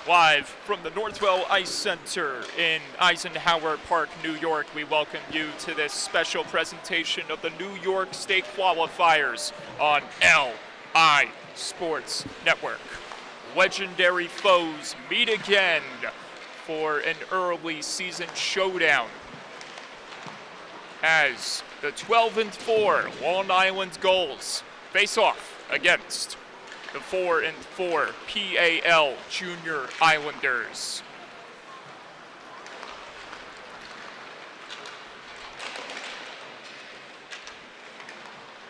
Live from the Northwell Ice Center in Eisenhower Park, New York, we welcome you to this special presentation of the New York State Qualifiers on LI Sports Network. Legendary foes meet again for an early season showdown as the 12-4 Long Island Gulls face off against the 4-4 PAL Junior Islanders.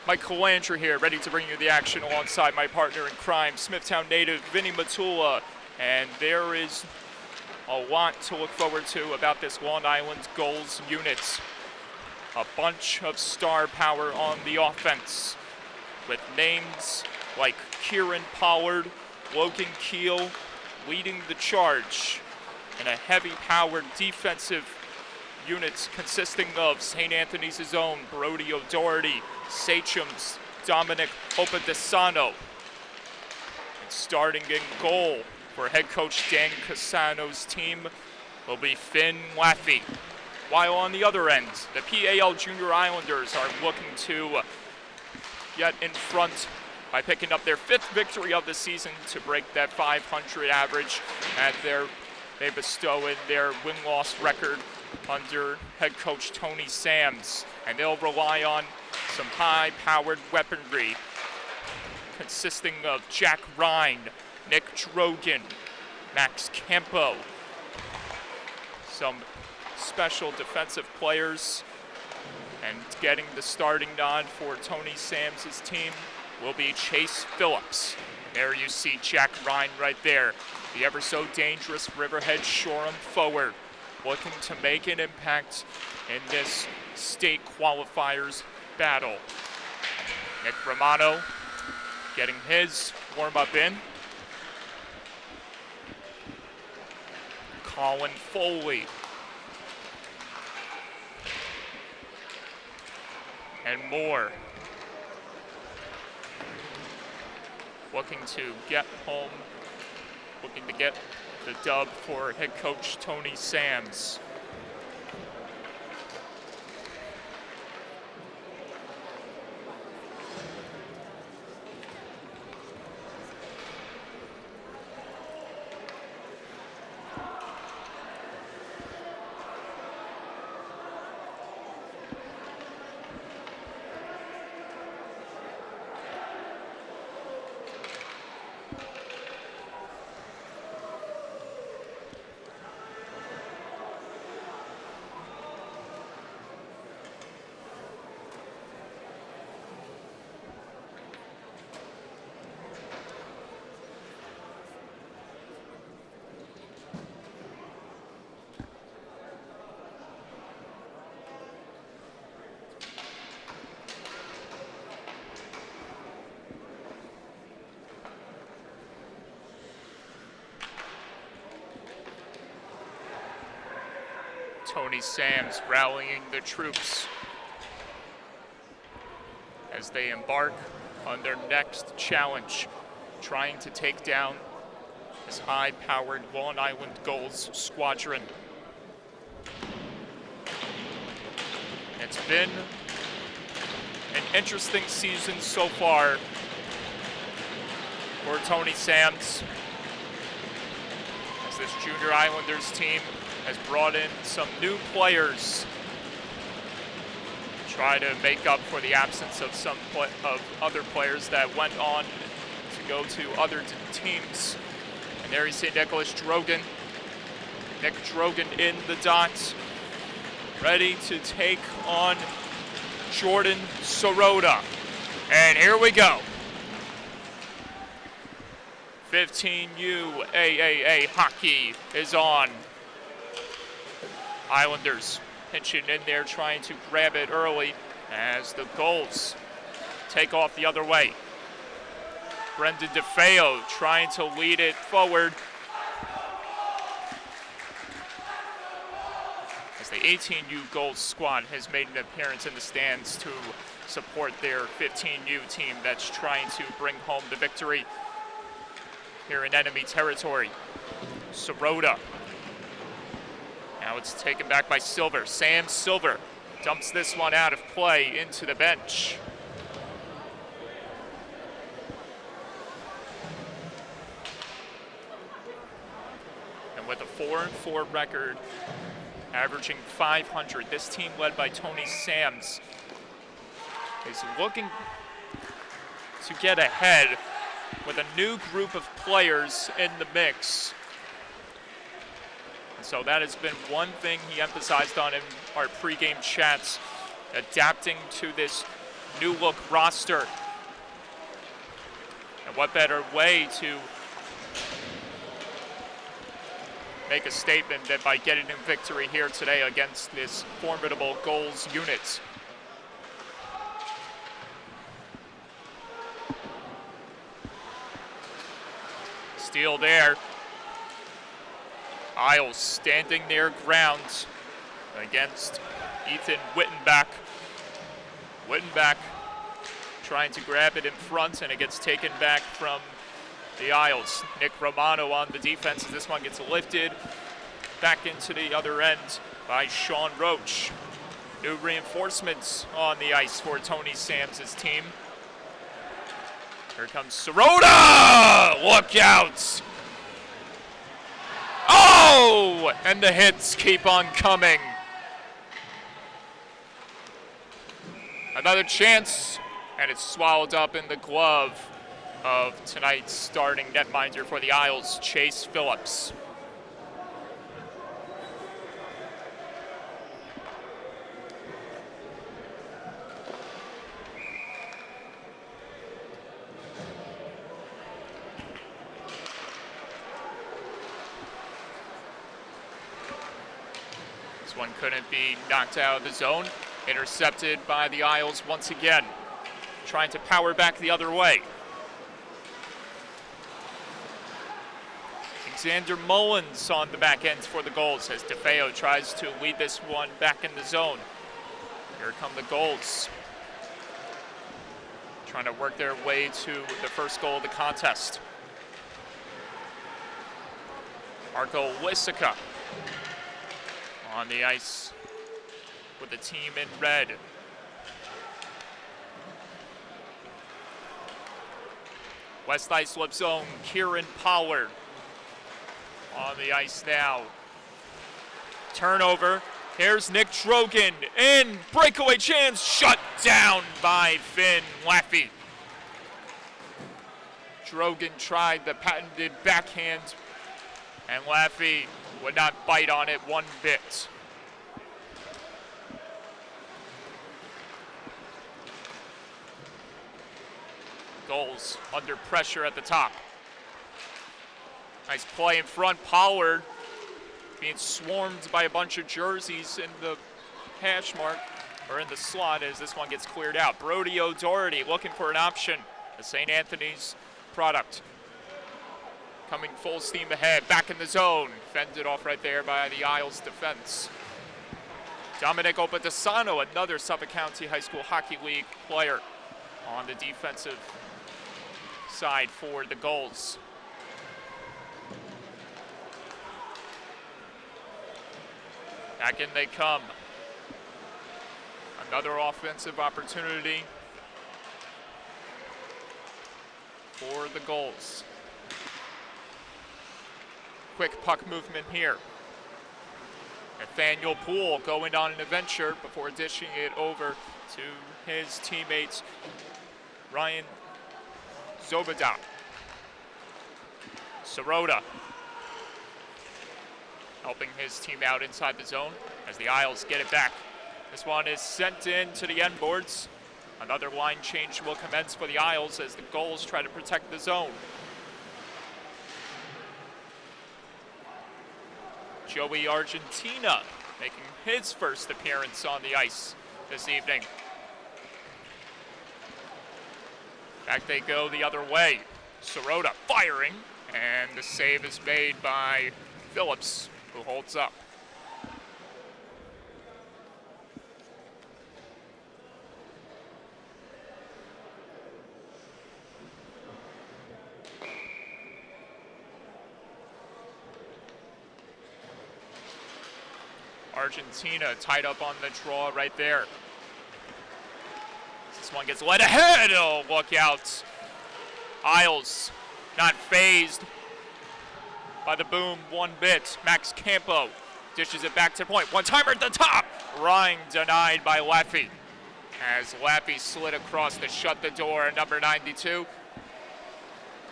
Mike Calandra here, ready to bring you the action alongside my partner in crime, Smithtown native Vinny Matula. And there is a lot to look forward to about this Long Island Gulls unit. A bunch of star power on the offense with names like Kieran Pollard, Logan Keel leading the charge, and a heavy-powered defensive unit consisting of St. Anthony's own Brody O'Doherty, Sachem's Dominic Opadesano, and starting in goal for head coach Dan Cassano's team will be Finn Laffey. While on the other end, the PAL Junior Islanders are looking to get in front by picking up their 5th victory of the season to break that 500 average at they bestow in their win-loss record under head coach Tony Sams. And they'll rely on some high-powered weaponry consisting of Jack Ryan, Nick Drogan, Max Campo, some special defensive players, and getting the starting nod for Tony Sams' team will be Chase Phillips. There you see Jack Ryan right there, the ever so dangerous Riverhead Shoreham forward, looking to make an impact in this state qualifiers battle. Nick Romano getting his warm-up in. Colin Foley. And more. Looking to get home, looking to get the dub for head coach Tony Sams. Tony Sams rallying the troops as they embark on their next challenge, trying to take down this high-powered Long Island Gulls squadron. It's been an interesting season so far for Tony Sams, as this Junior Islanders team has brought in some new players to try to make up for the absence of some other players that went on to go to other teams. And there you see Nicholas Drogan. Nick Drogan in the dots, ready to take on Jordan Sirota. And here we go. 15U AAA hockey is on. Islanders pinching in there, trying to grab it early as the Gulls take off the other way. Brendan DeFeo trying to lead it forward as the 18U Gulls squad has made an appearance in the stands to support their 15U team that's trying to bring home the victory. here in enemy territory. Sirota. Now it's taken back by Silver. Sam Silver dumps this one out of play into the bench. And with a 4-4 record, averaging 500, this team led by Tony Sams is looking to get ahead with a new group of players in the mix. And so that has been one thing he emphasized on in our pregame chats, adapting to this new look roster. And what better way to make a statement than by getting a victory here today against this formidable Gulls unit. Steal there. Isles standing their ground against Ethan Wittenbach. Wittenbach trying to grab it in front, and it gets taken back from the Isles. Nick Romano on the defense as this one gets lifted back into the other end by Sean Roach. New reinforcements on the ice for Tony Sams' team. Here comes Sirota! Look out! Oh! And the hits keep on coming. Another chance, and it's swallowed up in the glove of tonight's starting netminder for the Isles, Chase Phillips. This one couldn't be knocked out of the zone. Intercepted by the Isles once again, trying to power back the other way. Xander Mullins on the back end for the Gulls as DeFeo tries to lead this one back in the zone. Here come the Gulls, trying to work their way to the first goal of the contest. Marco Lysica on the ice with the team in red. West Islip zone, Kieran Pollard on the ice now. Turnover. Here's Nick Drogan in. Breakaway chance. Shut down by Finn Laffey. Drogan tried the patented backhand, and Laffey would not bite on it one bit. Gulls under pressure at the top. Nice play in front. Pollard being swarmed by a bunch of jerseys in the hash mark, or in the slot, as this one gets cleared out. Brody O'Doherty looking for an option. The St. Anthony's product. Coming full steam ahead, back in the zone. Fended off right there by the Isles defense. Dominic Opadesano, another Suffolk County High School Hockey League player on the defensive side for the Gulls. Back in they come. Another offensive opportunity for the Gulls. Quick puck movement here. Nathaniel Poole going on an adventure before dishing it over to his teammates, Ryan Zobada. Sirota helping his team out inside the zone as the Isles get it back. This one is sent in to the end boards. Another line change will commence for the Isles as the Gulls try to protect the zone. Joey Argentina making his first appearance on the ice this evening. Back they go the other way. Sirota firing, and the save is made by Phillips, who holds up. Argentina tied up on the draw right there. This one gets led ahead. Oh, look out. Isles not phased by the boom one bit. Max Campo dishes it back to point. One-timer at the top. Rhyme denied by Laffy. As Laffy slid across to shut the door, number 92.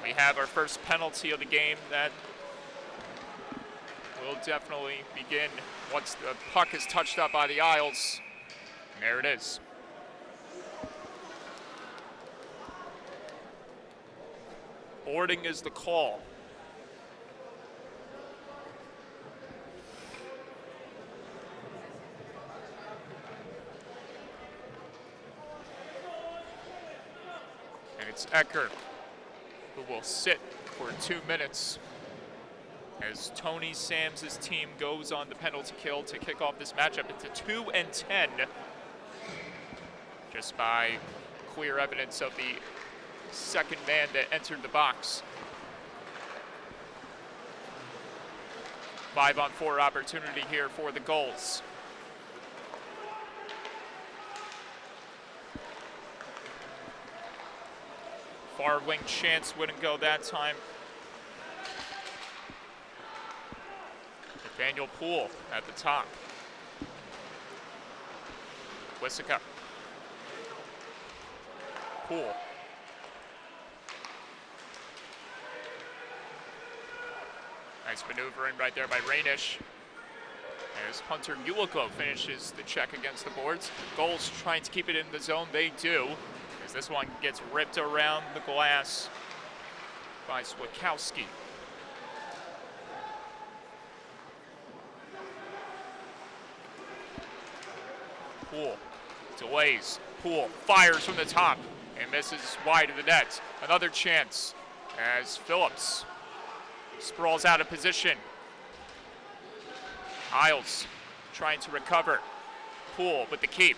We have our first penalty of the game that will definitely begin once the puck is touched up by the Isles. And there it is. Boarding is the call. And it's Ecker who will sit for 2 minutes as Tony Sams' team goes on the penalty kill to kick off this matchup. It's a 2-10 just by clear evidence of the second man that entered the box. 5-on-4 opportunity here for the Gulls. Far wing chance wouldn't go that time. Nathaniel Poole at the top. Wisika. Poole. Nice maneuvering right there by Rainish. As Hunter Ulico finishes the check against the boards. Gulls trying to keep it in the zone. They do. As this one gets ripped around the glass by Swakowski. Poole delays. Poole fires from the top and misses wide of the net. Another chance as Phillips sprawls out of position. Isles trying to recover. Poole with the keep.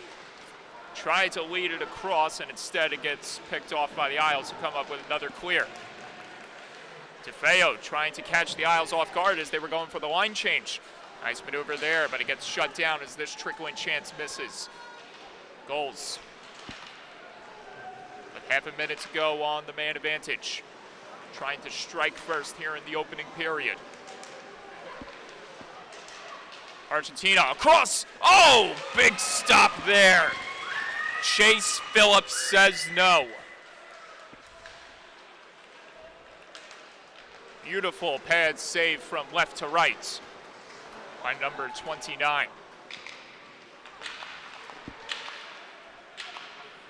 Tried to lead it across, and instead it gets picked off by the Isles, who come up with another clear. DeFeo trying to catch the Isles off guard as they were going for the line change. Nice maneuver there, but it gets shut down as this trickling chance misses. Gulls with half a minute to go on the man advantage. Trying to strike first here in the opening period. Argentina across. Oh, big stop there. Chase Phillips says no. Beautiful pad save from left to right by number 29.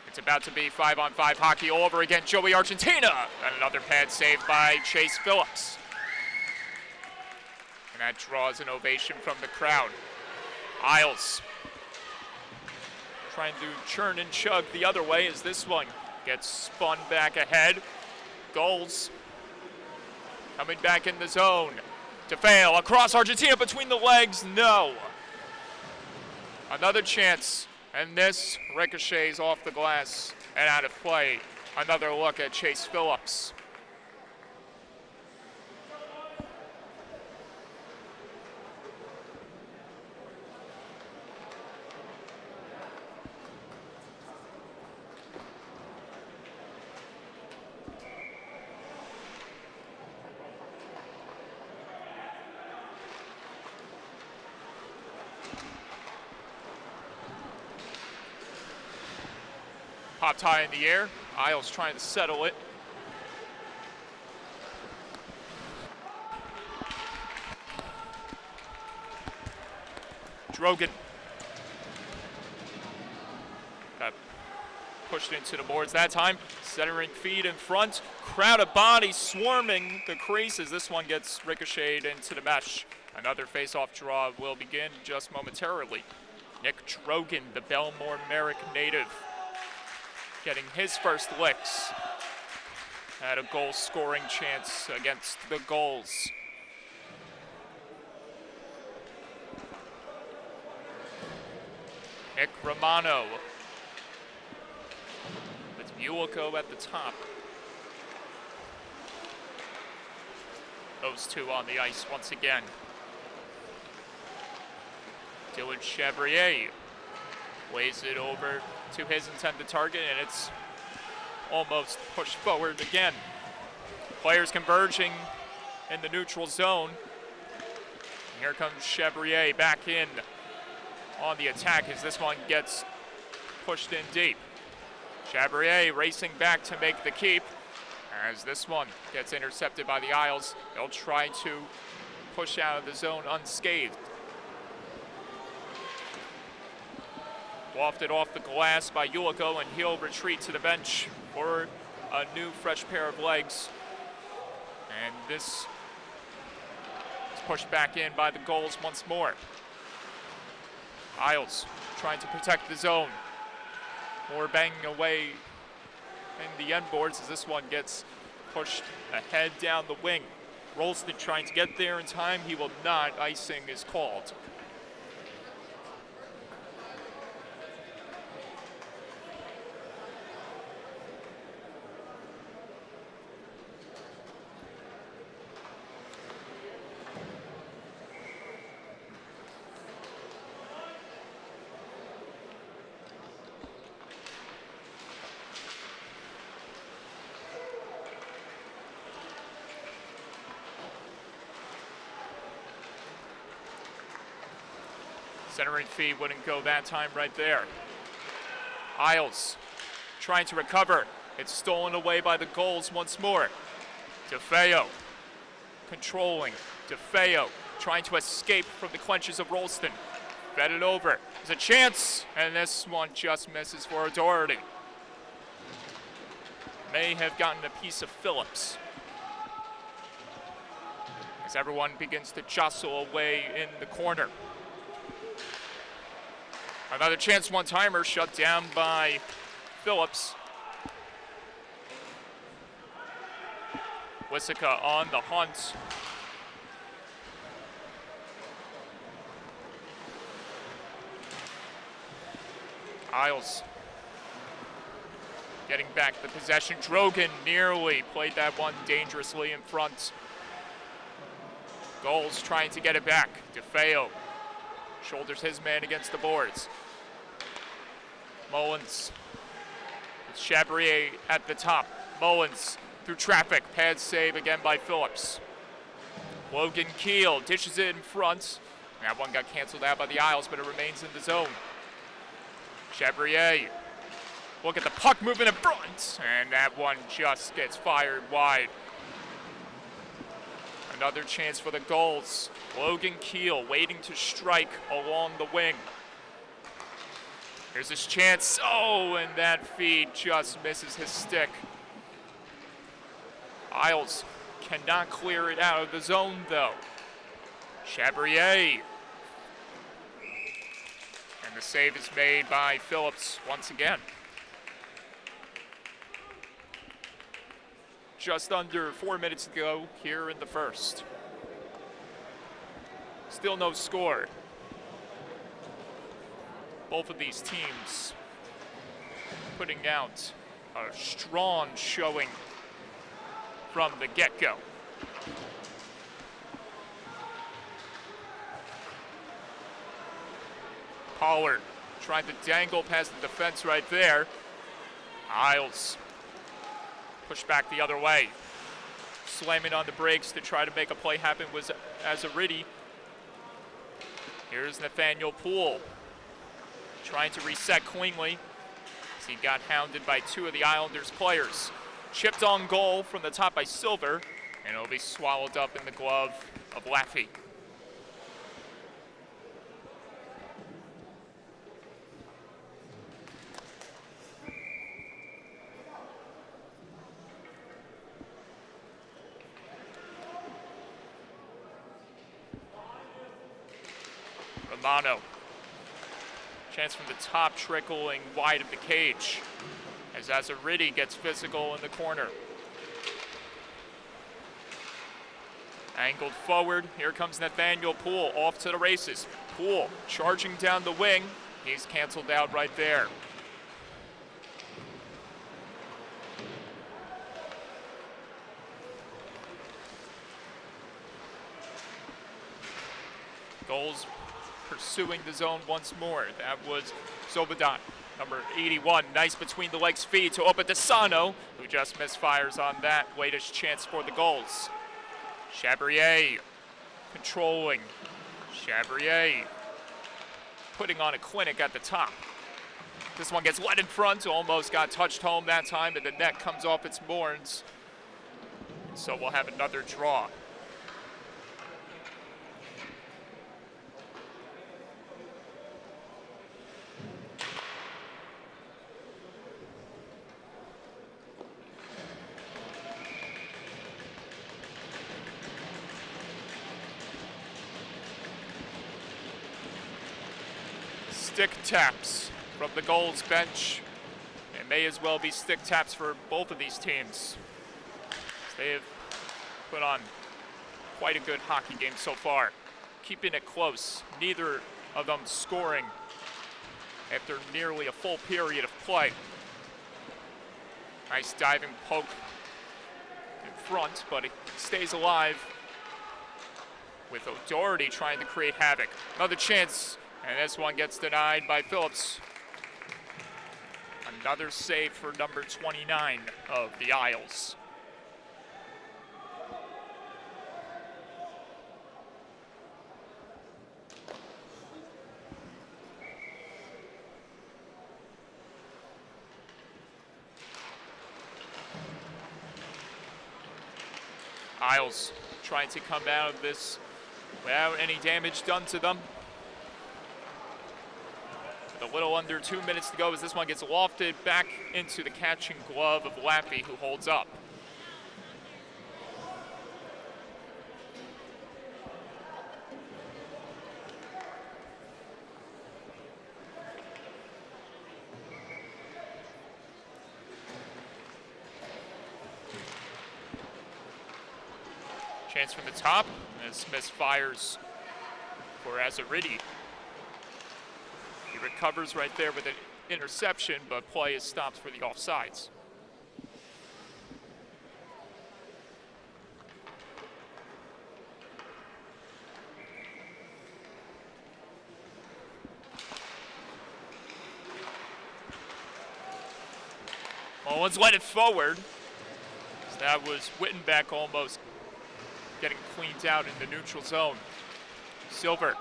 It's about to be 5-on-5 hockey all over again. Joey Argentina. And another pad save by Chase Phillips. And that draws an ovation from the crowd. Isles trying to churn and chug the other way as this one gets spun back ahead. Gulls coming back in the zone. To fail across Argentina between the legs. No. Another chance. And this ricochets off the glass and out of play. Another look at Chase Phillips. Popped high in the air. Isles trying to settle it. Drogan got pushed into the boards that time. Centering feed in front. Crowd of bodies swarming the creases. This one gets ricocheted into the mesh. Another face-off draw will begin just momentarily. Nick Drogan, the Belmore Merrick native, getting his first licks at a goal scoring chance against the Gulls. Nick Romano with Ulico at the top. Those two on the ice once again. Dylan Chabrier lays it over to his intended target, and it's almost pushed forward again. Players converging in the neutral zone. And here comes Chabrier back in on the attack as this one gets pushed in deep. Chabrier racing back to make the keep as this one gets intercepted by the Isles. They'll try to push out of the zone unscathed. Wafted off the glass by Ulico, and he'll retreat to the bench for a new fresh pair of legs. And this is pushed back in by the Gulls once more. Isles trying to protect the zone. More banging away in the end boards as this one gets pushed ahead down the wing. Rolston trying to get there in time. He will not. Icing is called. Centering feed wouldn't go that time right there. Isles trying to recover. It's stolen away by the Gulls once more. DeFeo controlling. DeFeo trying to escape from the clutches of Rolston. Fed it over. There's a chance, and this one just misses for O'Doherty. May have gotten a piece of Phillips. As everyone begins to jostle away in the corner. Another chance one-timer shut down by Phillips. Wisika on the hunt. Isles getting back the possession. Drogan nearly played that one dangerously in front. Gulls trying to get it back. DeFeo shoulders his man against the boards. Mullins. It's Chabrier at the top. Mullins through traffic. Pad save again by Phillips. Logan Keel dishes it in front. That one got canceled out by the Isles, but it remains in the zone. Chabrier. Look at the puck moving in front. And that one just gets fired wide. Another chance for the Gulls. Logan Keel waiting to strike along the wing. Here's his chance. Oh, and that feed just misses his stick. Isles cannot clear it out of the zone, though. Chabrier. And the save is made by Phillips once again. Just under 4 minutes to go here in the first. Still no score. Both of these teams putting out a strong showing from the get-go. Pollard trying to dangle past the defense right there. Isles push back the other way. Slamming on the brakes to try to make a play happen was Azaridi. Here's Nathaniel Poole trying to reset cleanly as he got hounded by two of the Islanders players. Chipped on goal from the top by Silver, and it'll be swallowed up in the glove of Laffey. Romano. Chance from the top, trickling wide of the cage as Azaridi gets physical in the corner. Angled forward. Here comes Nathaniel Poole off to the races. Poole charging down the wing. He's canceled out right there. Gulls pursuing the zone once more. That was Zobadan, number 81. Nice between the legs feed to Opa Desano, who just misfires on that. Latest chance for the Gulls. Chabrier controlling. Chabrier putting on a clinic at the top. This one gets led in front, almost got touched home that time, and the net comes off its boards. So we'll have another draw. Stick taps from the Gulls bench. It may as well be stick taps for both of these teams. They have put on quite a good hockey game so far, keeping it close. Neither of them scoring after nearly a full period of play. Nice diving poke in front, but it stays alive with O'Doherty trying to create havoc. Another chance, and this one gets denied by Phillips. Another save for number 29 of the Isles. Isles trying to come out of this without any damage done to them. With a little under 2 minutes to go as this one gets lofted back into the catching glove of Laffey, who holds up. Chance from the top as Smith fires for Azaridi. He recovers right there with an interception, but play is stopped for the offsides. Mullins led it forward. That was Wittenbeck almost getting cleaned out in the neutral zone. Silver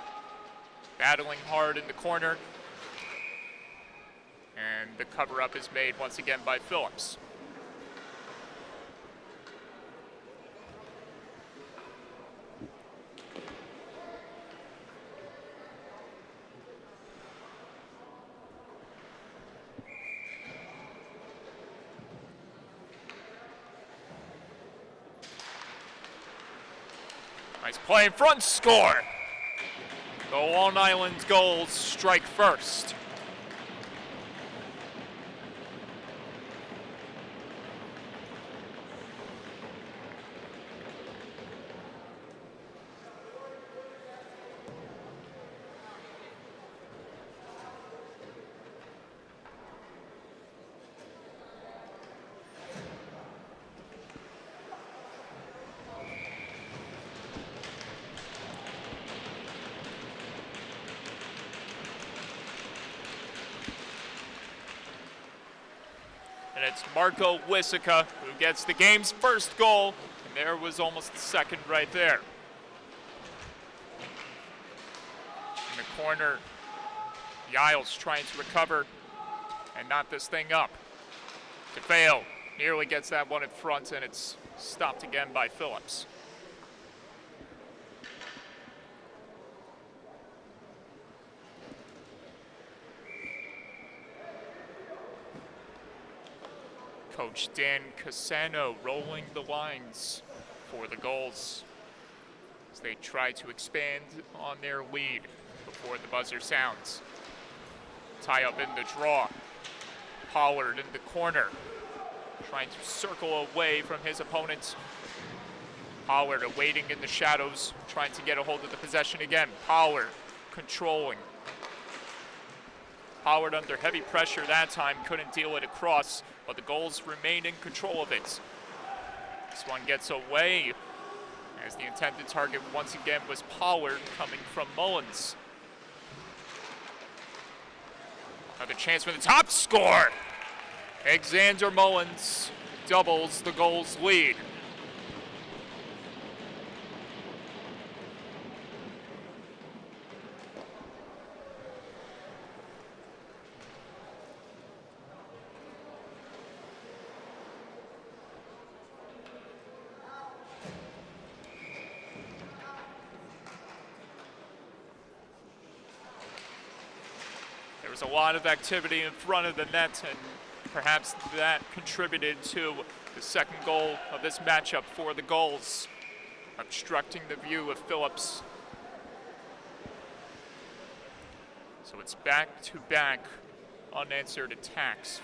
battling hard in the corner. And the cover-up is made once again by Phillips. Nice play in front, score! The Long Island Gulls strike first. And it's Marco Wisika who gets the game's first goal. And there was almost the second right there. In the corner, the Isles trying to recover and knot this thing up. DeFeo nearly gets that one in front, and it's stopped again by Phillips. Coach Dan Casano rolling the lines for the Gulls as they try to expand on their lead before the buzzer sounds. Tie up in the draw. Pollard in the corner, trying to circle away from his opponent. Pollard awaiting in the shadows, trying to get a hold of the possession again. Pollard controlling. Pollard under heavy pressure that time, couldn't deal it across, but the Gulls remain in control of it. This one gets away as the intended target once again was Pollard coming from Mullins. Another chance for the top score. Alexander Mullins doubles the Gulls' lead. There was a lot of activity in front of the net, and perhaps that contributed to the second goal of this matchup for the Gulls, obstructing the view of Phillips. So it's back-to-back unanswered attacks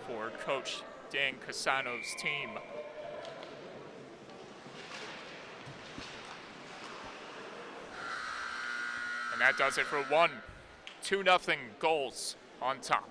for Coach Dan Casano's team. And that does it for one. 2-0 Gulls on top.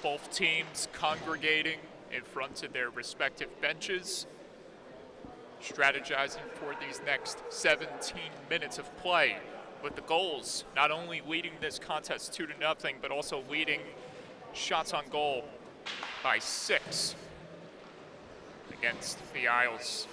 Both teams congregating in front of their respective benches, strategizing for these next 17 minutes of play, with the Gulls not only leading this contest 2-0, but also leading shots on goal by 6 against the Isles.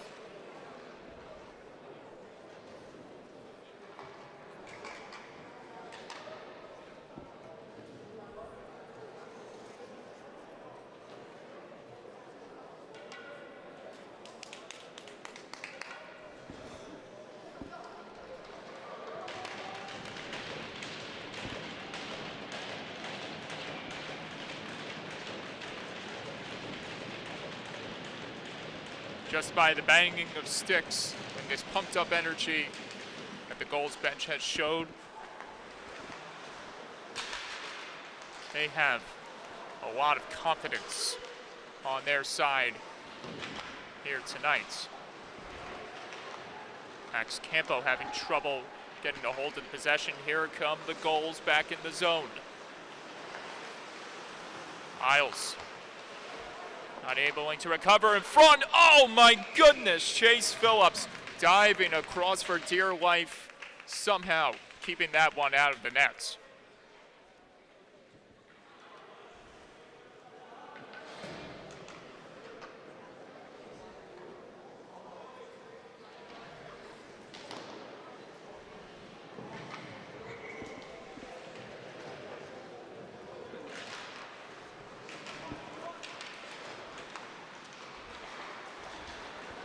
Just by the banging of sticks and this pumped up energy that the Gulls bench has showed, they have a lot of confidence on their side here tonight. Max Campo having trouble getting a hold of the possession. Here come the Gulls back in the zone. Isles unable to recover in front. Oh my goodness, Chase Phillips diving across for dear life, somehow keeping that one out of the nets.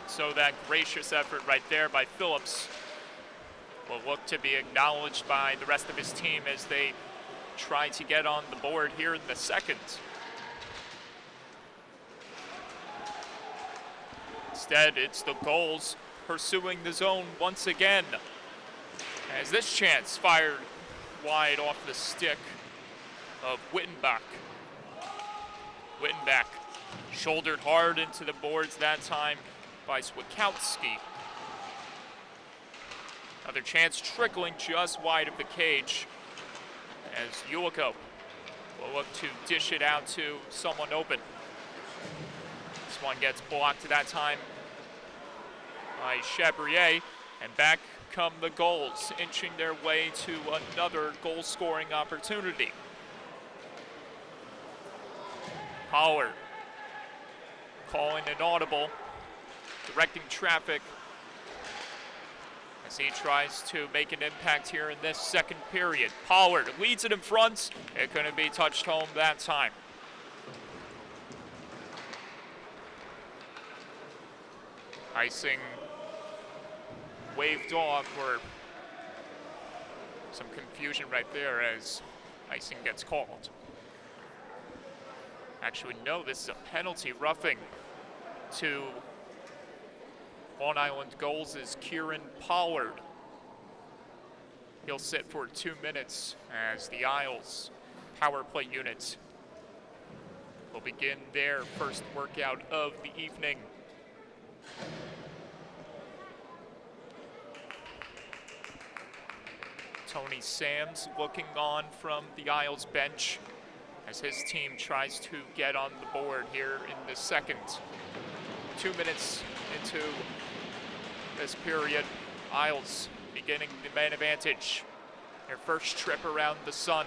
So that gracious effort right there by Phillips will look to be acknowledged by the rest of his team as they try to get on the board here in the second. Instead, it's the Gulls pursuing the zone once again, as this chance fired wide off the stick of Wittenbach. Wittenbach shouldered hard into the boards that time by Swikowski. Another chance trickling just wide of the cage as Ulico will look to dish it out to someone open. This one gets blocked that time by Chabrier, and back come the Gulls, inching their way to another goal-scoring opportunity. Pollard calling an audible, directing traffic as he tries to make an impact here in this second period. Pollard leads it in front. It couldn't be touched home that time. Icing waved off, or some confusion right there as icing gets called. Actually, no, this is a penalty. Roughing to Long Island Gulls' Kieran Pollard. He'll sit for 2 minutes as the Isles power play unit will begin their first workout of the evening. Tony Sams looking on from the Isles bench as his team tries to get on the board here in the second. 2 minutes into this period, Isles beginning the man advantage. Their first trip around the sun.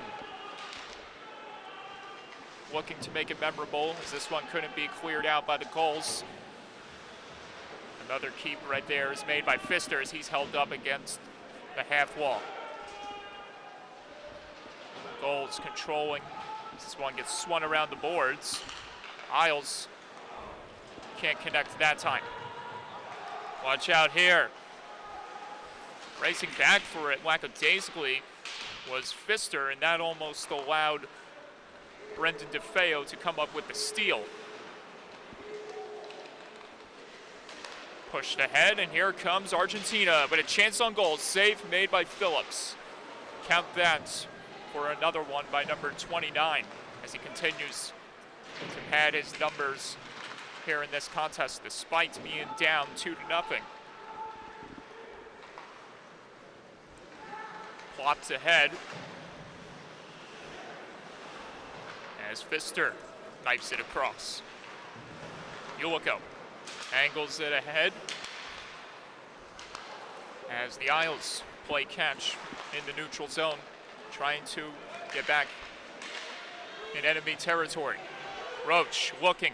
Looking to make it memorable as this one couldn't be cleared out by the Gulls. Another keep right there is made by Pfister as he's held up against the half wall. Gulls controlling. This one gets swung around the boards. Isles can't connect that time. Watch out here. Racing back for it lackadaisically was Pfister, and that almost allowed Brendan DeFeo to come up with the steal. Pushed ahead, and here comes Argentina, but a chance on goal. Save made by Phillips. Count that for another one by number 29 as he continues to pad his numbers here in this contest despite being down 2-0. Plops ahead as Pfister knifes it across. Ulico angles it ahead as the Isles play catch in the neutral zone, trying to get back in enemy territory. Roach looking,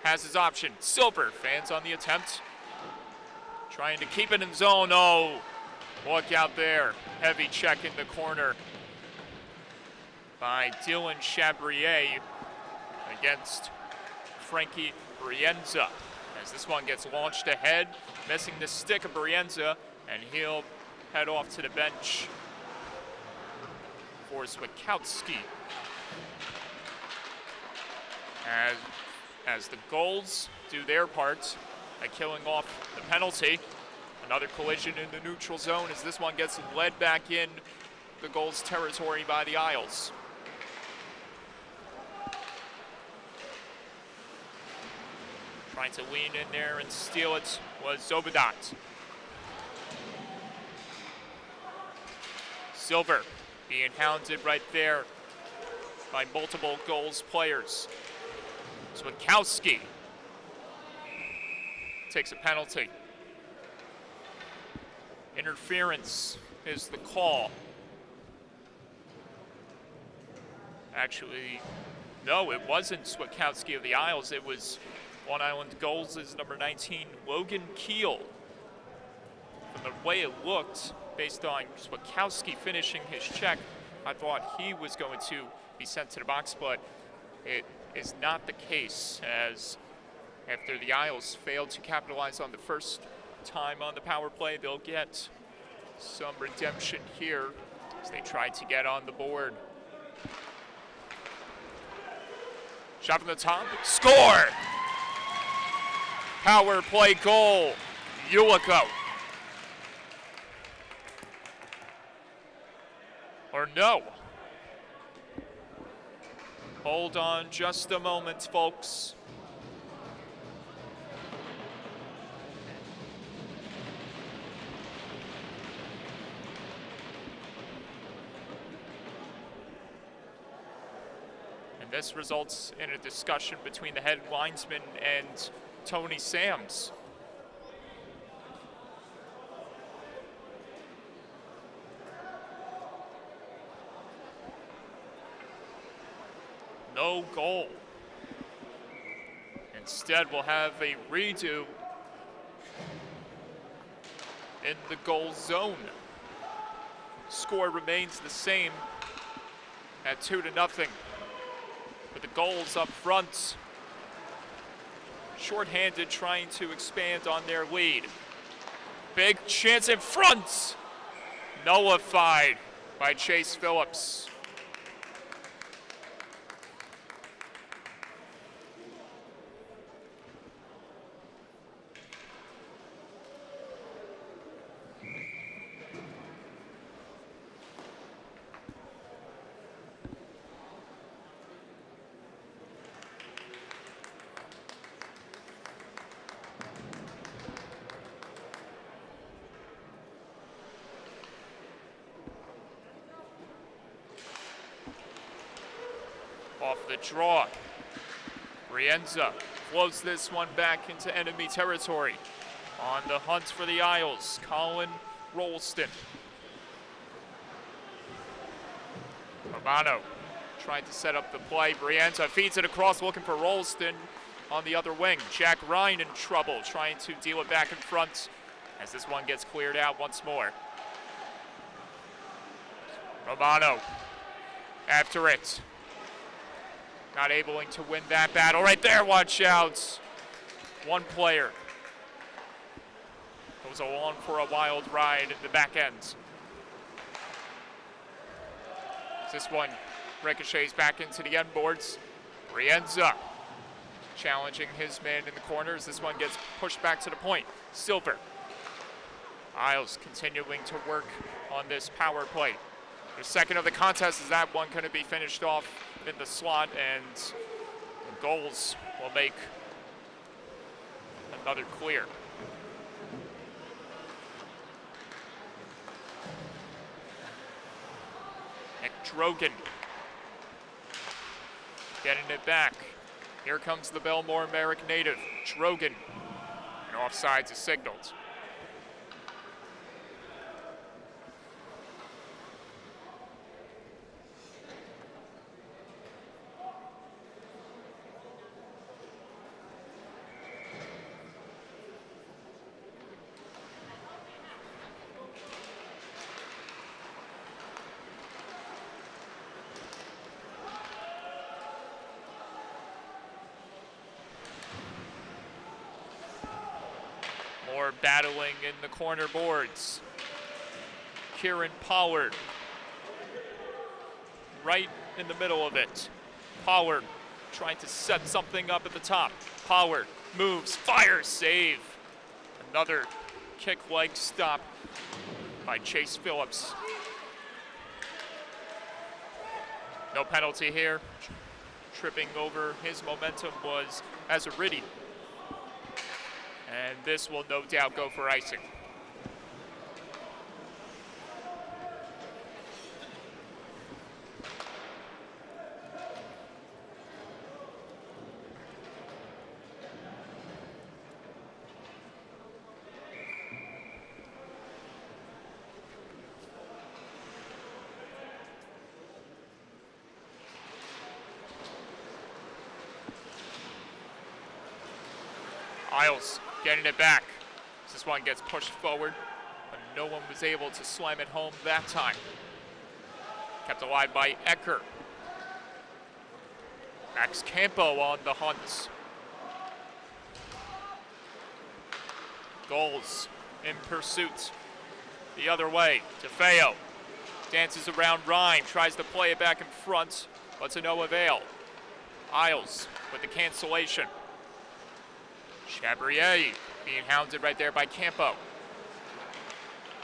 has his option. Silver fans on the attempt, trying to keep it in zone. Oh, look out there. Heavy check in the corner by Dylan Chabrier against Frankie Brienza. As this one gets launched ahead, missing the stick of Brienza, and he'll head off to the bench for Swakowski. As the Gulls do their part by killing off the penalty. Another collision in the neutral zone as this one gets led back in the Gulls' territory by the Isles. Trying to lean in there and steal it was Zobadat. Silver being hounded right there by multiple Gulls players. Swakowski takes a penalty. Interference is the call. Actually, no, it wasn't Swakowski of the Isles. It was Long Island Gulls' number 19, Logan Keel. From the way it looked, based on Swakowski finishing his check, I thought he was going to be sent to the box, but it is not the case, as after the Isles failed to capitalize on the first time on the power play, they'll get some redemption here as they try to get on the board. Shot from the top, score! Power play goal, Ulico. Or no. Hold on just a moment, folks. And this results in a discussion between the head linesman and Tony Sams. No goal. Instead, we'll have a redo in the goal zone. Score remains the same at 2-0. With the Gulls up front, shorthanded, trying to expand on their lead. Big chance in front, nullified by Chase Phillips. Off the draw, Brienza floats this one back into enemy territory. On the hunt for the Isles, Colin Rolston. Romano trying to set up the play. Brienza feeds it across, looking for Rolston on the other wing. Jack Ryan in trouble, trying to deal it back in front as this one gets cleared out once more. Romano after it. Not able to win that battle. Right there, watch out. One player. Goes along for a wild ride at the back end. This one ricochets back into the end boards. Brienza challenging his man in the corners. This one gets pushed back to the point. Silver. Isles continuing to work on this power play. The second of the contest is that one going to be finished off in the slot, and the Gulls will make another clear. Nick Drogan getting it back. Here comes the Belmore Merrick native, Drogan, and offsides is signaled. More battling in the corner boards. Kieran Pollard right in the middle of it. Pollard trying to set something up at the top. Pollard moves, fires, save. Another kick leg stop by Chase Phillips. No penalty here. Tripping over his momentum was Azaridi. And this will no doubt go for icing. Isles getting it back. This one gets pushed forward, but no one was able to slam it home that time. Kept alive by Ecker. Max Campo on the hunt. Gulls in pursuit. The other way, DeFeo dances around Rhyme, tries to play it back in front, but to no avail. Isles with the cancellation. Chabrier being hounded right there by Campo.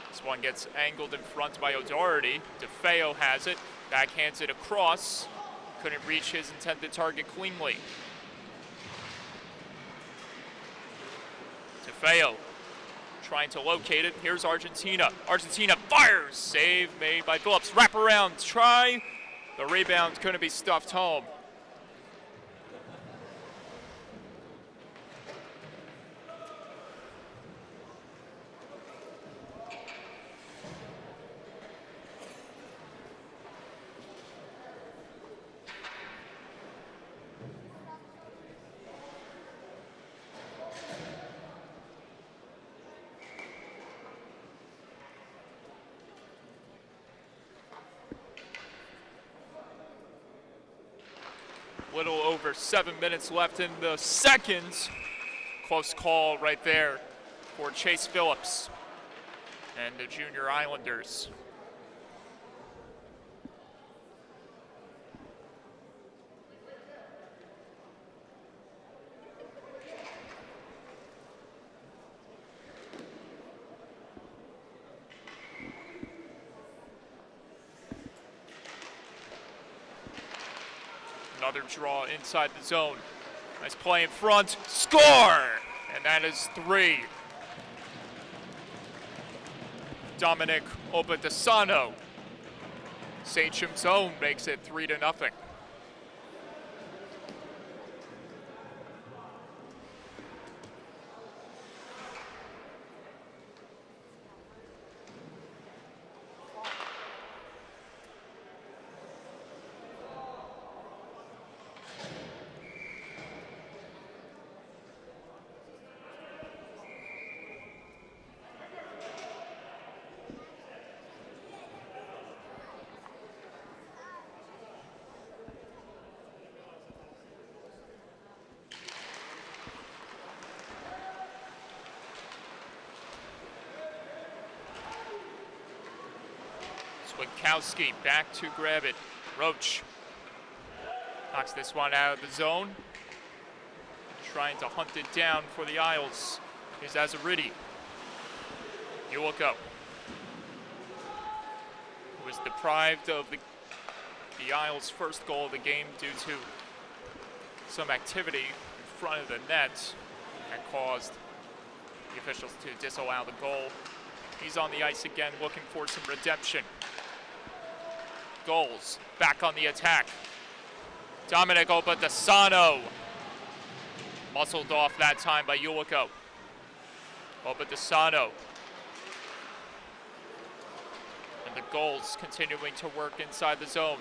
This one gets angled in front by O'Doherty. DeFeo has it, backhands it across. Couldn't reach his intended target cleanly. DeFeo trying to locate it. Here's Argentina. Argentina fires. Save made by Phillips. Wraparound try. The rebound couldn't be stuffed home. little over 7 minutes left in the second. Close call right there for Chase Phillips and the Junior Islanders. Another draw inside the zone. Nice play in front, score! And that is 3. Dominic Obadesano. Sachem's own makes it 3-0. Witkowski back to grab it. Roach knocks this one out of the zone. Trying to hunt it down for the Isles. Here's Azaridi. Ulico, who was deprived of the Isles' first goal of the game due to some activity in front of the net that caused the officials to disallow the goal. He's on the ice again looking for some redemption. Gulls back on the attack. Dominic Obadesano. Muscled off that time by Ulico. Obadesano. And the Gulls continuing to work inside the zone.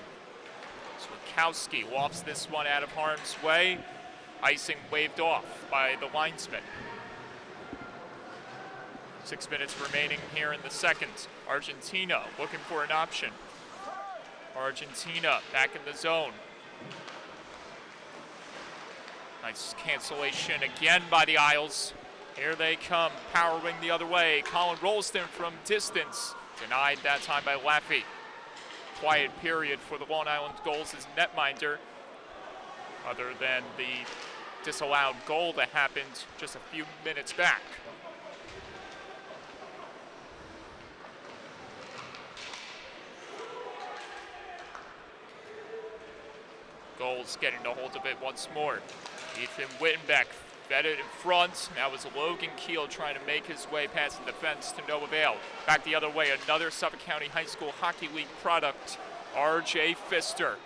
Witkowski lofts this one out of harm's way. Icing waved off by the linesman. 6 minutes remaining here in the second. Argentina looking for an option. Argentina back in the zone. Nice cancellation again by the Isles. Here they come, powering the other way. Colin Rolston from distance. Denied that time by Laffey. Quiet period for the Long Island Gulls as netminder, other than the disallowed goal that happened just a few minutes back. Gulls getting a hold of it once more. Ethan Wittenbeck fed it in front. Now was Logan Keel trying to make his way past the defense to no avail. Back the other way, another Suffolk County High School Hockey League product, R.J. Pfister.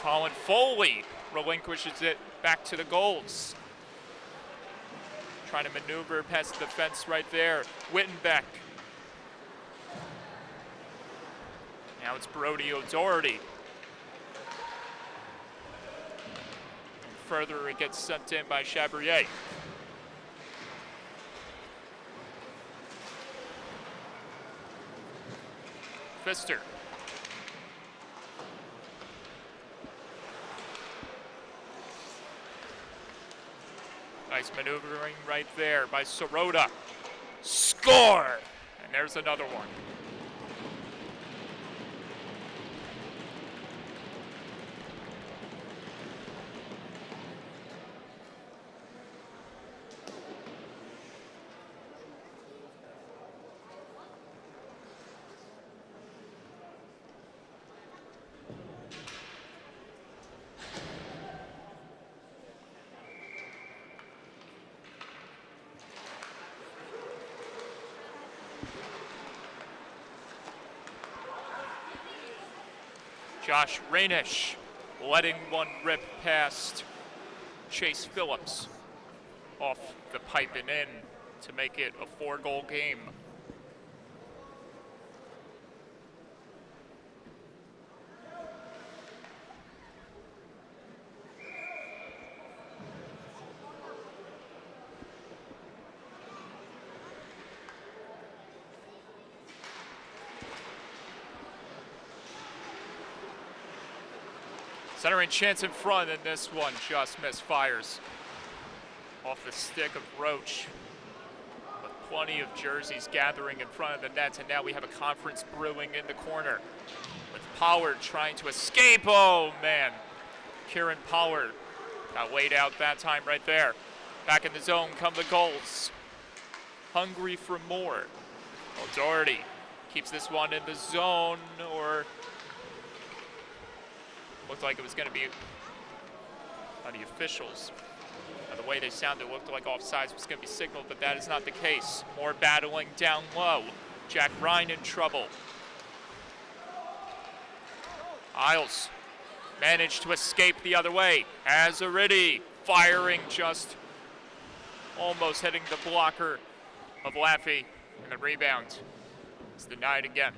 Colin Foley relinquishes it back to the Gulls. Trying to maneuver past the defense right there. Wittenbeck. Now it's Brody O'Doherty. Further, it gets sent in by Chabrier. Pfister. Nice maneuvering right there by Sirota. Score! And there's another one. Josh Rainish letting one rip past Chase Phillips off the pipe and in to make it a 4-goal game. Centering chance in front, and this one just misfires off the stick of Roach. With plenty of jerseys gathering in front of the nets, and now we have a conference brewing in the corner. With Pollard trying to escape. Oh, man. Kieran Pollard got laid out that time right there. Back in the zone come the Gulls. Hungry for more. Well, Doherty keeps this one in the zone, or looked like it was going to be by the officials. By the way they sounded, it looked like offsides was going to be signaled, but that is not the case. More battling down low. Jack Ryan in trouble. Isles managed to escape the other way. Azaridi firing, just almost hitting the blocker of Laffey, and the rebound is denied again.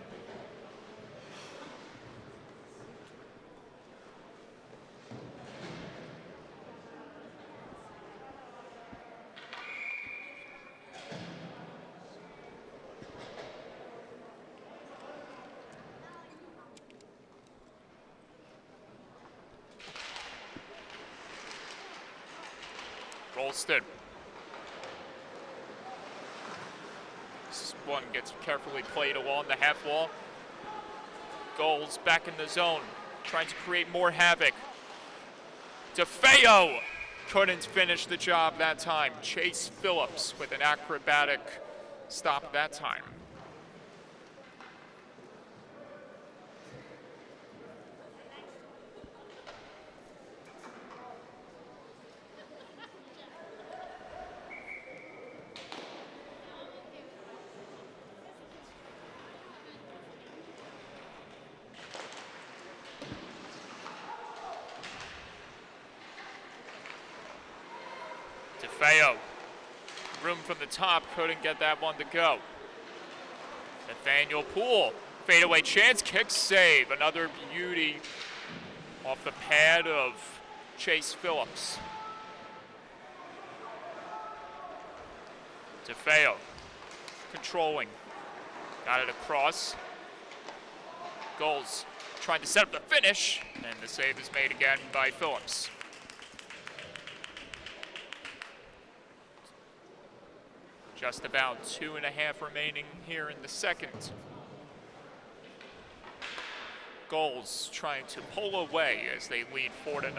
Rolston. This one gets carefully played along the half wall. Gulls back in the zone, trying to create more havoc. DeFeo couldn't finish the job that time. Chase Phillips with an acrobatic stop that time. DeFeo, room from the top, couldn't get that one to go. Nathaniel Poole, fadeaway chance, kick save. Another beauty off the pad of Chase Phillips. DeFeo, controlling, got it across. Gulls trying to set up the finish, and the save is made again by Phillips. Just about 2.5 remaining here in the second. Gulls trying to pull away as they lead 4-0.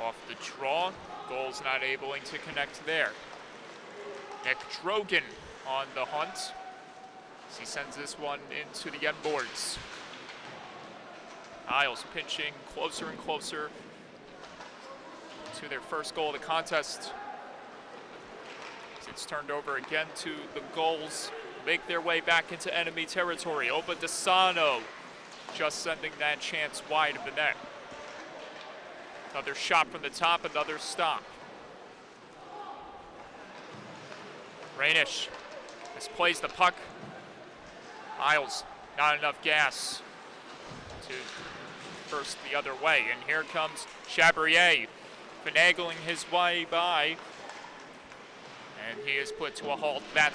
Off the draw, Gulls not able to connect there. Nick Drogan on the hunt as he sends this one into the end boards. Isles pinching closer and closer to their first goal of the contest. As it's turned over again to the Gulls, make their way back into enemy territory. Oba Desano just sending that chance wide of the net. Another shot from the top, another stop. Rainish misplays the puck. Isles, not enough gas to burst the other way. And here comes Chabrier, finagling his way by. And he is put to a halt. That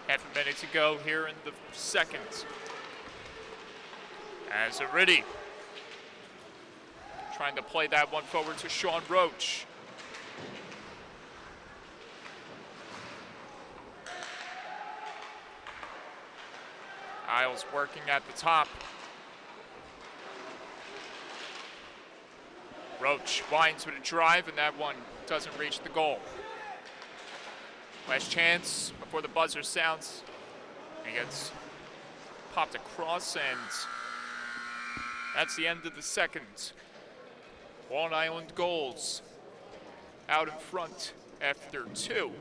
half a minute to go here in the second. Azaridi trying to play that one forward to Sean Roach. Isles working at the top. Roach winds with a drive, and that one doesn't reach the goal. Last chance before the buzzer sounds. He gets popped across, and that's the end of the second. Long Island Gulls out in front after 2.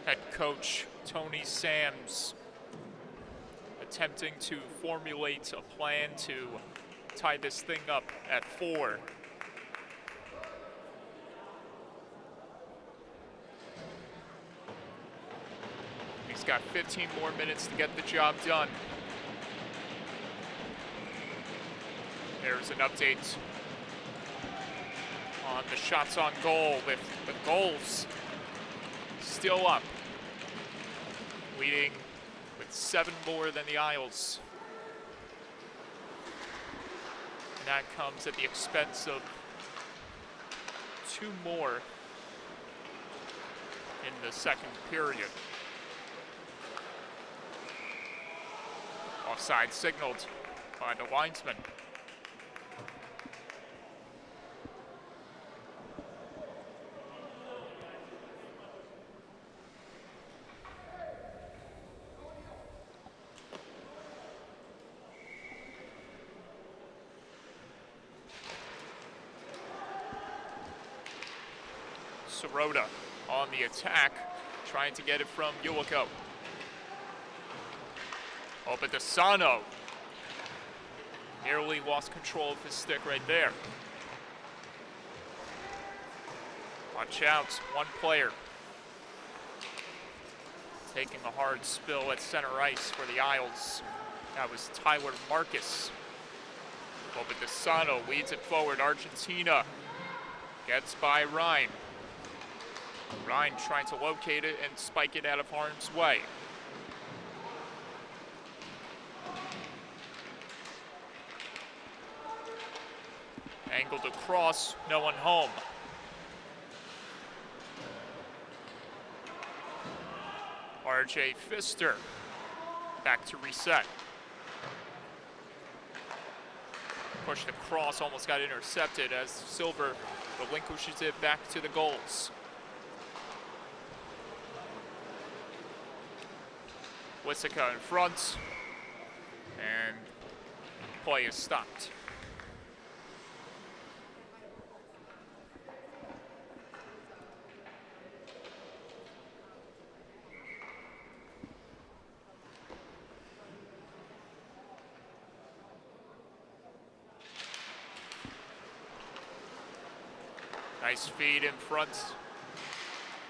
Head coach Tony Sams attempting to formulate a plan to tie this thing up at 4. He's got 15 more minutes to get the job done. There's an update on the shots on goal with the Gulls still up, leading with 7 more than the Isles. And that comes at the expense of 2 more in the second period. Offside signaled by the linesman. Sirota on the attack, trying to get it from Ulico. Oh, but Desano nearly lost control of his stick right there. Watch out, one player taking a hard spill at center ice for the Isles. That was Tyler Marcus. Oh, but Desano leads it forward. Argentina gets by Ryan. Ryan trying to locate it and spike it out of harm's way. Angled across, no one home. RJ Pfister back to reset. Pushed across, almost got intercepted as Silver relinquishes it back to the Gulls. Wisika in front, and play is stopped. Nice feed in front.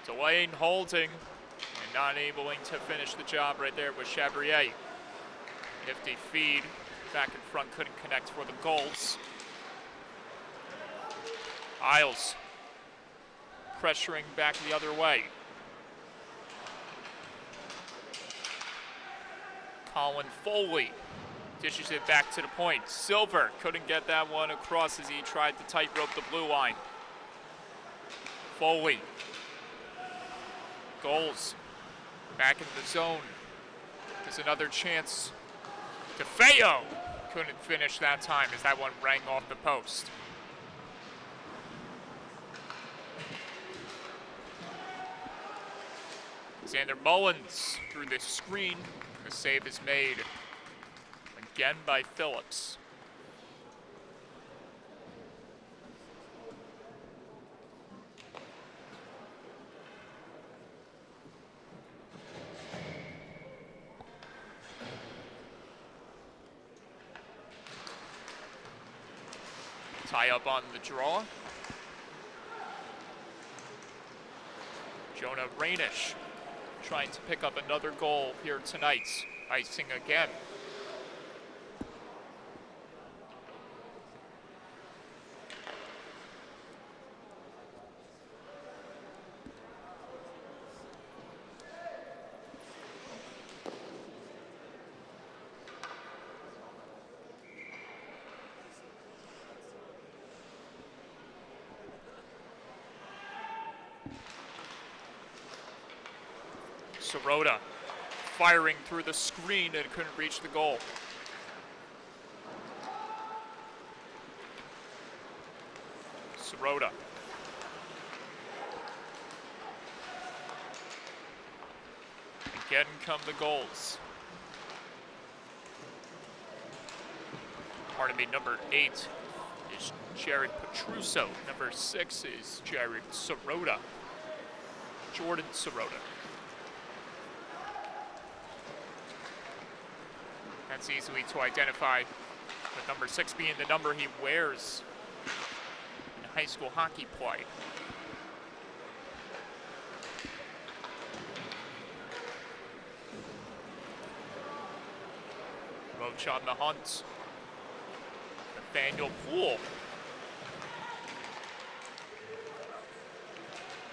Delaying, holding, and not able to finish the job right there with Chabrier. Nifty feed. Back in front, couldn't connect for the Gulls. Isles pressuring back the other way. Colin Foley dishes it back to the point. Silver couldn't get that one across as he tried to tightrope the blue line. Foley. Gulls back in the zone. There's another chance. DeFeo couldn't finish that time as that one rang off the post. Xander Mullins through the screen. The save is made again by Phillips. Tie up on the draw. Jonah Rainish trying to pick up another goal here tonight. Icing again. Sirota firing through the screen and couldn't reach the goal. Sirota. Again come the Gulls. Pardon me, number 8 is Jared Petruso. Number 6 is Jared Sirota. Jordan Sirota. That's easily to identify, with number 6 being the number he wears in high school hockey play. Roach on the hunt. Nathaniel Poole.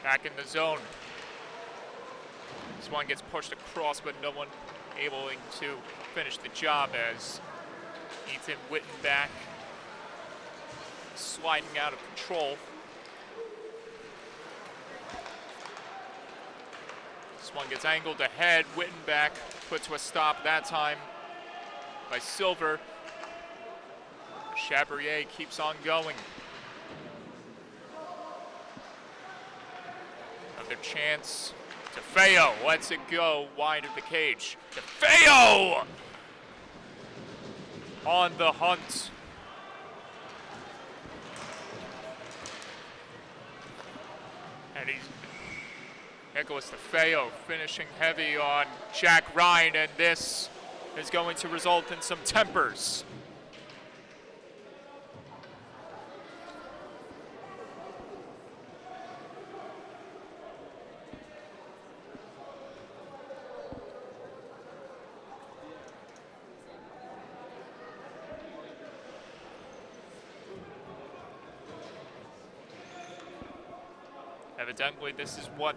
Back in the zone. This one gets pushed across, but no one able to finish the job as Ethan Wittenbach sliding out of control. This one gets angled ahead. Wittenbach put to a stop that time by Silver. Chabrier keeps on going. Another chance. DeFeo lets it go wide of the cage. DeFeo on the hunt. And he's Nicholas DeFeo finishing heavy on Jack Ryan, and this is going to result in some tempers. Evidently, this is what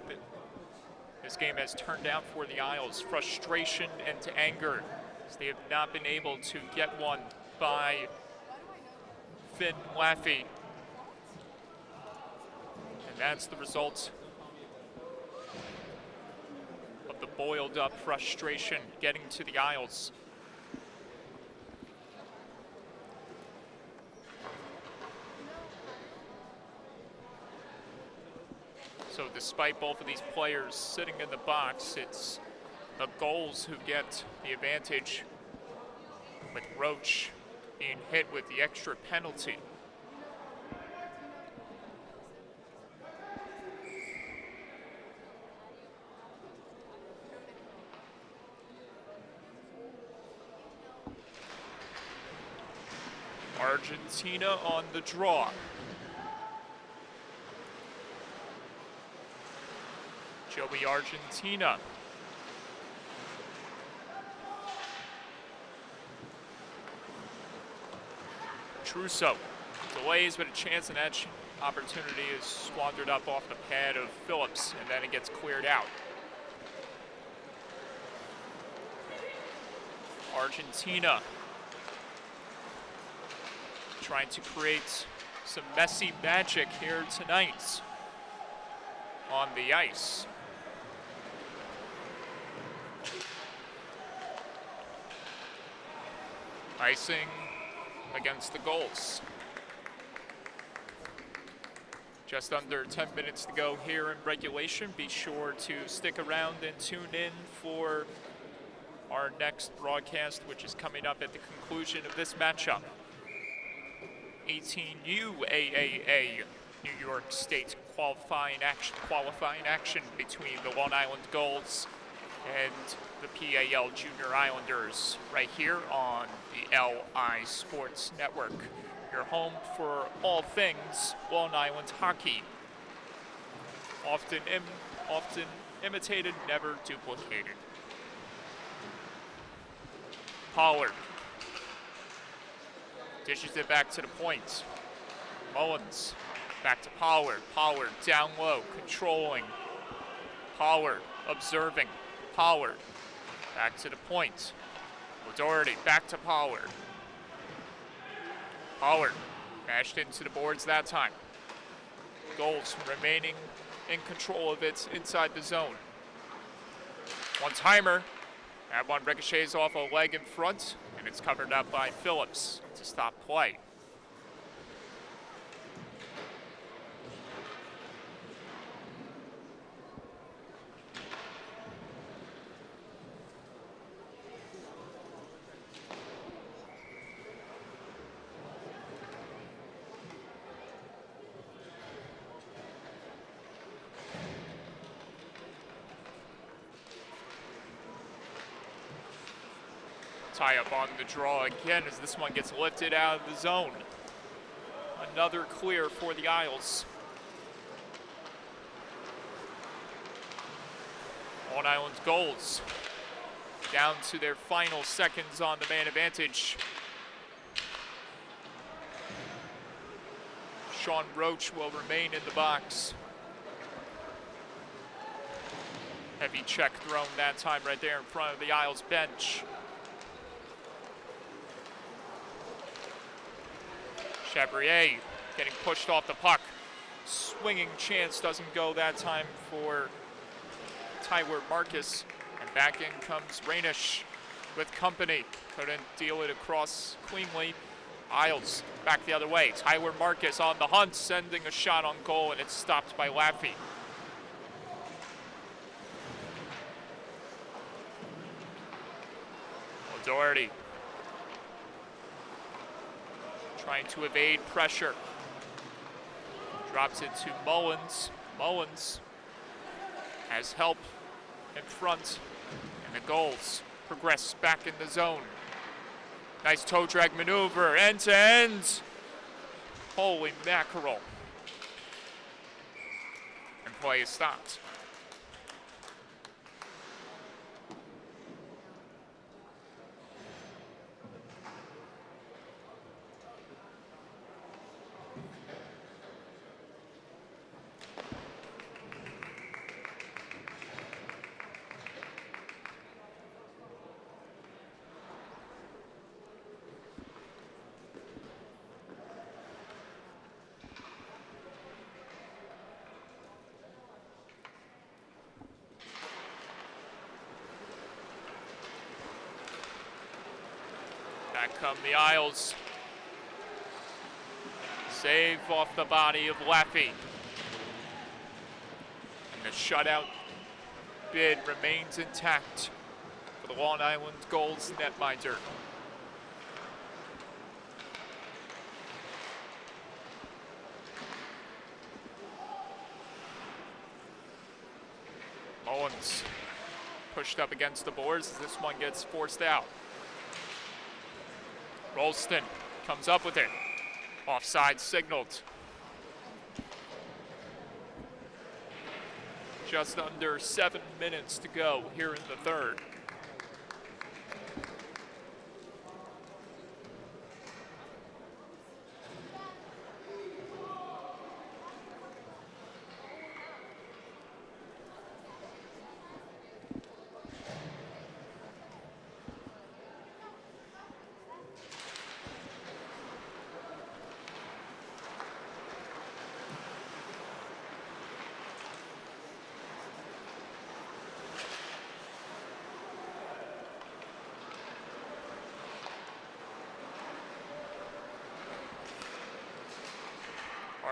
this game has turned out for the Isles. Frustration and anger, as they have not been able to get one by Finn Laffey. And that's the result of the boiled up frustration getting to the Isles. So despite both of these players sitting in the box, it's the Gulls who get the advantage, with Roach being hit with the extra penalty. Argentina on the draw. Joey Argentina. Trusso delays, but a chance, and that opportunity is squandered up off the pad of Phillips, and then it gets cleared out. Argentina trying to create some messy magic here tonight on the ice. Icing against the Gulls. Just under 10 minutes to go here in regulation. Be sure to stick around and tune in for our next broadcast, which is coming up at the conclusion of this matchup. 18U AAA New York State qualifying action between the Long Island Gulls and the PAL Junior Islanders, right here on the LI Sports Network, your home for all things Long Island hockey. Often imitated, never duplicated. Pollard dishes it back to the point. Mullins back to Pollard. Pollard down low, controlling. Pollard observing. Pollard back to the point. O'Doherty back to Pollard. Pollard mashed into the boards that time. Gulls remaining in control of it inside the zone. One-timer. That one ricochets off a leg in front, and it's covered up by Phillips to stop play. Tie up on the draw again as this one gets lifted out of the zone. Another clear for the Isles. Long Island's Gulls down to their final seconds on the man advantage. Sean Roach will remain in the box. Heavy check thrown that time right there in front of the Isles bench. Chabrier getting pushed off the puck. Swinging chance doesn't go that time for Tyler Marcus. And back in comes Rainish with company. Couldn't deal it across cleanly. Isles back the other way. Tyler Marcus on the hunt, sending a shot on goal, and it's stopped by Laffey. Doherty trying to evade pressure. Drops it to Mullins. Mullins has help in front, and the Gulls progress back in the zone. Nice toe drag maneuver, end to end. Holy mackerel. And play is stopped. Back come the Isles. Save off the body of Laffey. And the shutout bid remains intact for the Long Island Gulls netminder. Mullins pushed up against the boards as this one gets forced out. Rolston comes up with it. Offside signaled. Just under 7 minutes to go here in the third.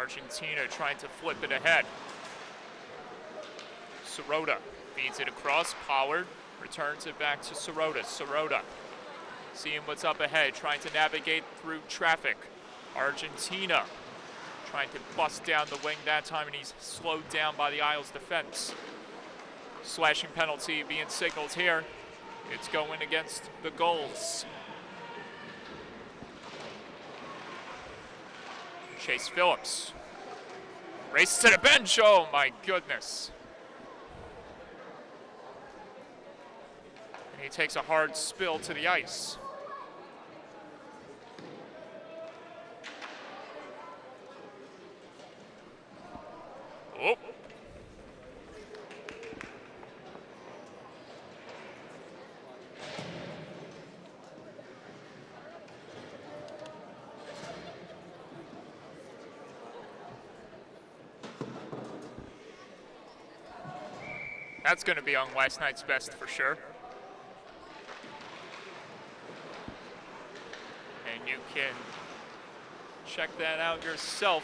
Argentina trying to flip it ahead. Sirota feeds it across. Pollard returns it back to Sirota. Sirota seeing what's up ahead, trying to navigate through traffic. Argentina trying to bust down the wing that time, and he's slowed down by the Isles defense. Slashing penalty being signaled here. It's going against the Gulls. Chase Phillips. Race to the bench. Oh my goodness. And he takes a hard spill to the ice. Oh. That's going to be on last night's best for sure. And you can check that out yourself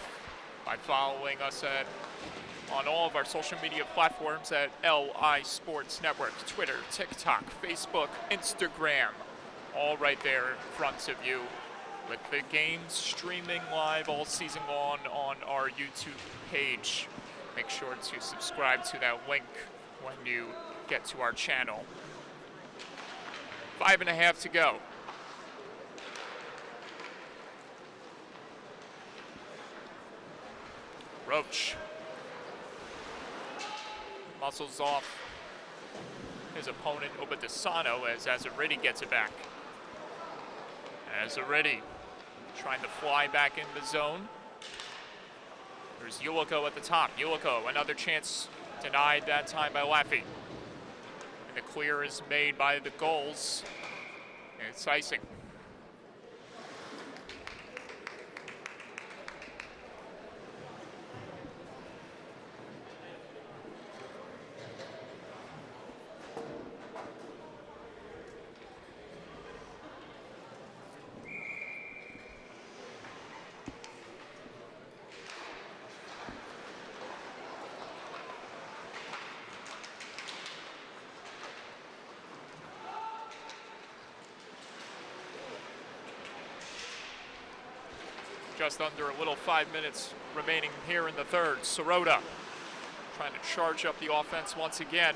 by following us on all of our social media platforms at LI Sports Network, Twitter, TikTok, Facebook, Instagram, all right there in front of you, with the games streaming live all season long on our YouTube page. Make sure to subscribe to that link when you get to our channel. 5.5 to go. Roach muscles off his opponent Obadesano as Azaridi gets it back. Azaridi trying to fly back in the zone. There's Ulico at the top. Ulico, another chance denied that time by Laffey. And the clear is made by the Gulls. And it's icing. Just under a little 5 minutes remaining here in the third. Sirota trying to charge up the offense once again.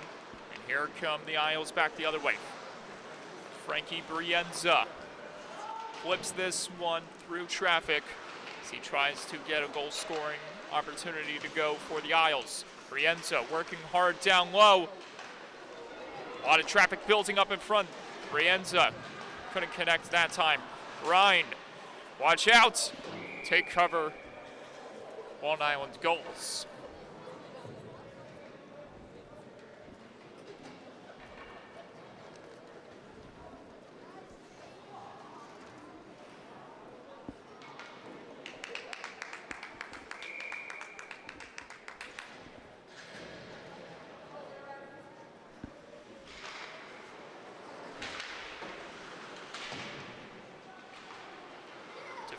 And here come the Isles back the other way. Frankie Brienza flips this one through traffic as he tries to get a goal scoring opportunity to go for the Isles. Brienza working hard down low. A lot of traffic building up in front. Brienza couldn't connect that time. Ryan, watch out. Take cover, Long Island Gulls.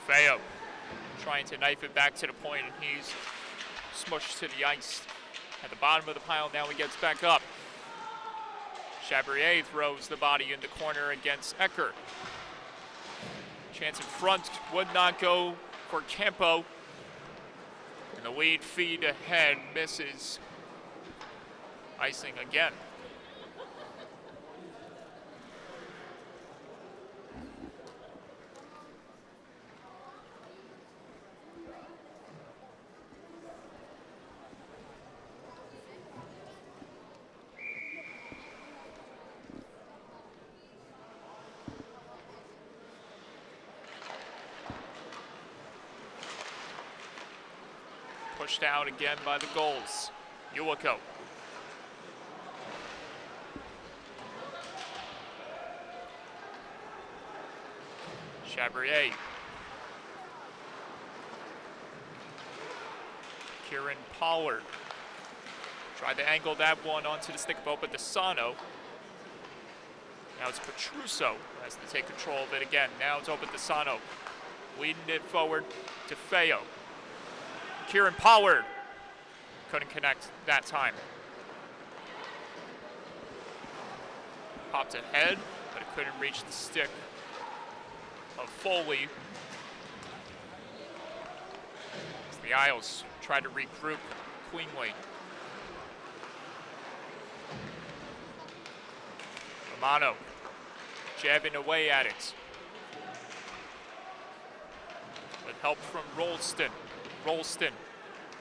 DeFeo trying to knife it back to the point, and he's smushed to the ice at the bottom of the pile. Now he gets back up. Chabrier throws the body in the corner against Ecker. Chance in front would not go for Campo. And the lead feed ahead misses. Icing again. Pushed out again by the Gulls. Ulico. Chabrier. Kieran Pollard. Tried to angle that one onto the stick of Obadesano. Now it's Petruso who has to take control of it again. Now it's Obadesano leading it forward to Feo. Kieran Pollard couldn't connect that time. Popped ahead, but it couldn't reach the stick of Foley. As the Isles try to regroup cleanly. Romano jabbing away at it. With help from Rolston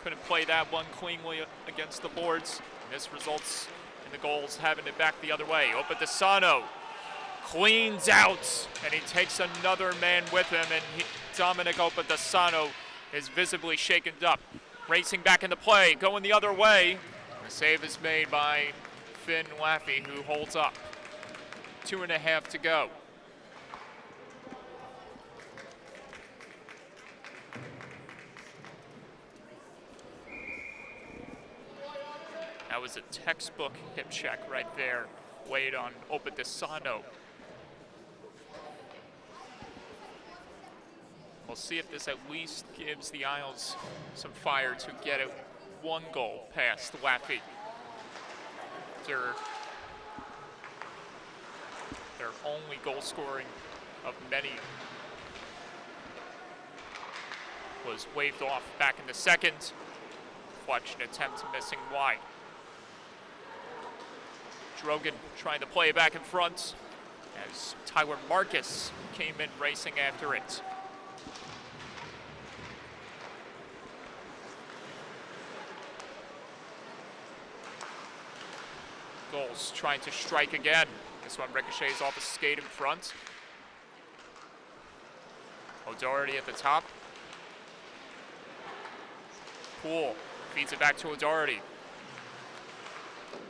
couldn't play that one cleanly against the boards. And this results in the Gulls having it back the other way. Obadesano cleans out, and he takes another man with him, and Dominic Obadesano is visibly shaken up. Racing back into play, going the other way. The save is made by Finn Laffey, who holds up. 2.5 to go. That was a textbook hip check right there, weighed on Obadesano. We'll see if this at least gives the Isles some fire to get it one goal past Laffey. Their only goal scoring of many was waved off back in the second. Clutch an attempt missing wide. Drogan trying to play it back in front as Tyler Marcus came in racing after it. Gulls trying to strike again. This one ricochets off a skate in front. O'Doherty at the top. Poole feeds it back to O'Doherty.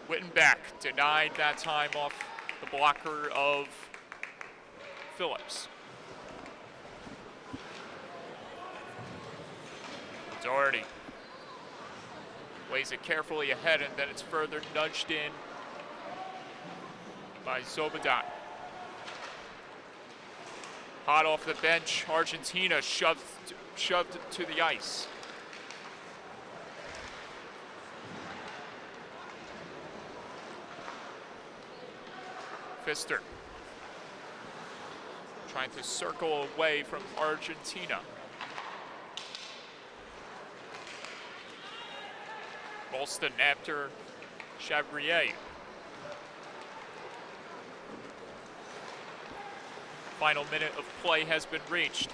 Wittenbeck denied that time off the blocker of Phillips. O'Doherty lays it carefully ahead, and then it's further nudged in by Zobadan. Hot off the bench, Argentina shoved to the ice. Pfister trying to circle away from Argentina. Bolston after Chavrier. Final minute of play has been reached.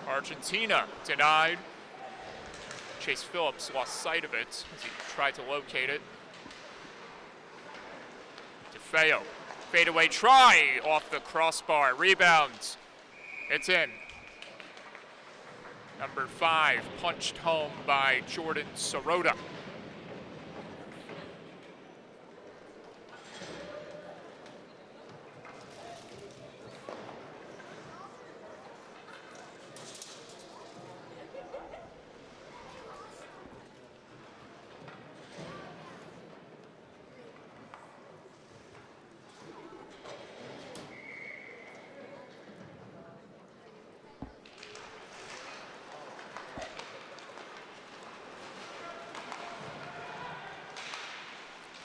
Argentina denied. Chase Phillips lost sight of it as he tried to locate it. DeFeo, fadeaway try off the crossbar, rebounds. It's in. Number 5 punched home by Jordan Sirota.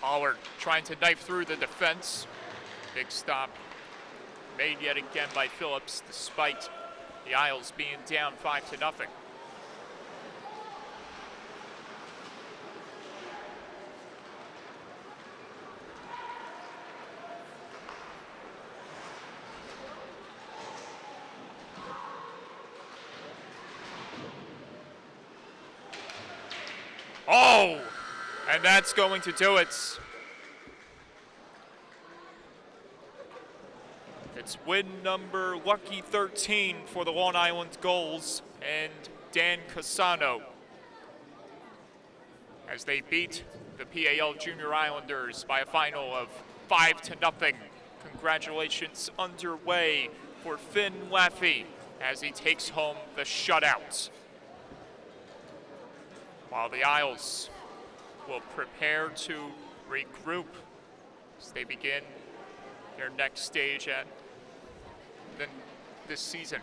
Pollard trying to knife through the defense. Big stop made yet again by Phillips, despite the Isles being down 5-0. Oh! And that's going to do it. It's win number lucky 13 for the Long Island Gulls and Dan Cassano as they beat the PAL Junior Islanders by a final of 5-0. Congratulations underway for Finn Laffey as he takes home the shutout. While the Isles will prepare to regroup as they begin their next stage at this season.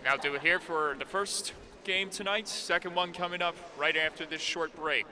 Now do it here for the first game tonight. Second one coming up right after this short break.